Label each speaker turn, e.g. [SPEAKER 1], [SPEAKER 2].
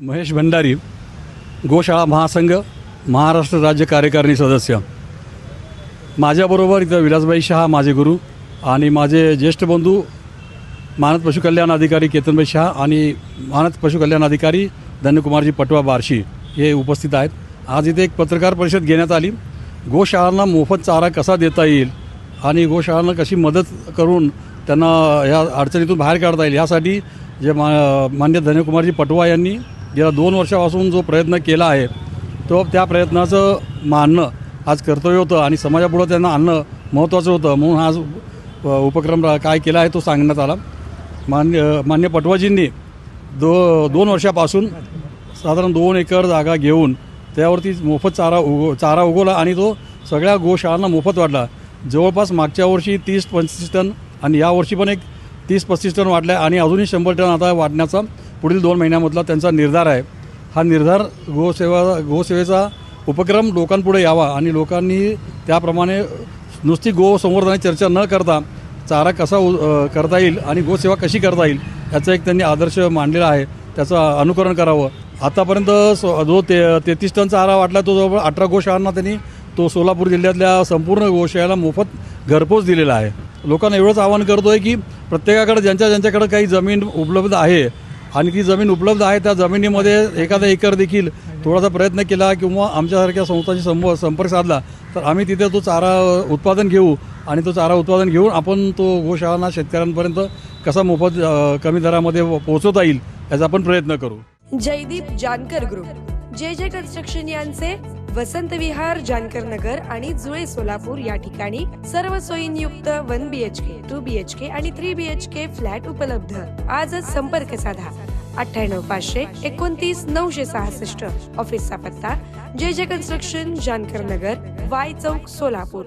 [SPEAKER 1] महेश भंडारी, गोशाळा महासंघ, महाराष्ट्र राज्य कार्यकारिणी सदस्य. माझ्याबरोबर इथं विलासभाई शहा माझे गुरु आणि माझे ज्येष्ठ बंधू मानद पशुकल्याण अधिकारी केतनभाई शहा आणि मानद पशुकल्याण अधिकारी धन्यकुमारजी पटवा बार्शी हे उपस्थित आहेत. आज इथे एक पत्रकार परिषद घेण्यात आली. गोशाळांना मोफत चारा कसा देता येईल आणि गोशाळांना कशी मदत करून त्यांना ह्या अडचणीतून बाहेर काढता येईल यासाठी जे मान्य धन्यकुमारजी पटवा यांनी गेल्या 2 वर्षापासून जो प्रयत्न केला आहे तो त्या प्रयत्नाचं मानणं आज कर्तव्य होतं आणि समाजापुढं त्यांना आणणं महत्त्वाचं होतं. म्हणून आज उपक्रम काय केला आहे तो सांगण्यात आला. मान्य पटवाजींनी 2 वर्षापासून साधारण 2 एकर जागा घेऊन त्यावरती मोफत चारा उगवला आणि तो सगळ्या गोशाळांना मोफत वाटला. जवळपास मागच्या वर्षी 30-35 टन आणि यावर्षी पण एक 30-35 टन वाटला आहे आणि अजूनही 100 टन आता वाढण्याचा पुढील 2 महिन्यामधला त्यांचा निर्धार आहे. हा निर्धार गोसेवेचा उपक्रम लोकांपुढे यावा आणि लोकांनी त्याप्रमाणे नुसती गोसंवर्धनाची चर्चा न करता चारा कसा करता येईल आणि गोसेवा कशी करता येईल याचा एक त्यांनी आदर्श मांडलेला आहे. त्याचं अनुकरण करावं. आतापर्यंत जो 33 टन चारा वाटला तो जवळ 18 गोशाळांना त्यांनी तो सोलापूर जिल्ह्यातल्या संपूर्ण गोशाळेला मोफत घरपोच दिलेला आहे. लोकांना एवढंच आवाहन करतो आहे की प्रत्येकाकडे ज्यांच्याकडे काही जमीन उपलब्ध आहे आणि ती जमीन उपलब्ध आहे त्या जमिनीमध्ये एखादा एकर देखील थोडासा प्रयत्न केला किंवा आमच्यासारख्या संस्थांशी संपर्क साधला तर आम्ही तिथे तो चारा उत्पादन घेऊ आणि तो चारा उत्पादन घेऊन आपण तो गोशाळांना शेतकऱ्यांपर्यंत कसा मोफत कमी दरामध्ये पोहोचवता येईल याचा आपण प्रयत्न करू.
[SPEAKER 2] जयदीप जानकर ग्रुप, जे कन्स्ट्रक्शन यांचे वसंत विहार, जानकर नगर आणि जुळे सोलापूर या ठिकाणी सर्व सोयींयुक्त 1 BHK, 2 BHK आणि 3 BHK फ्लॅट उपलब्ध. आजच संपर्क साधा 98 500 29 966. ऑफिसचा पत्ता जे कन्स्ट्रक्शन, जानकर नगर, वाय चौक, सोलापूर.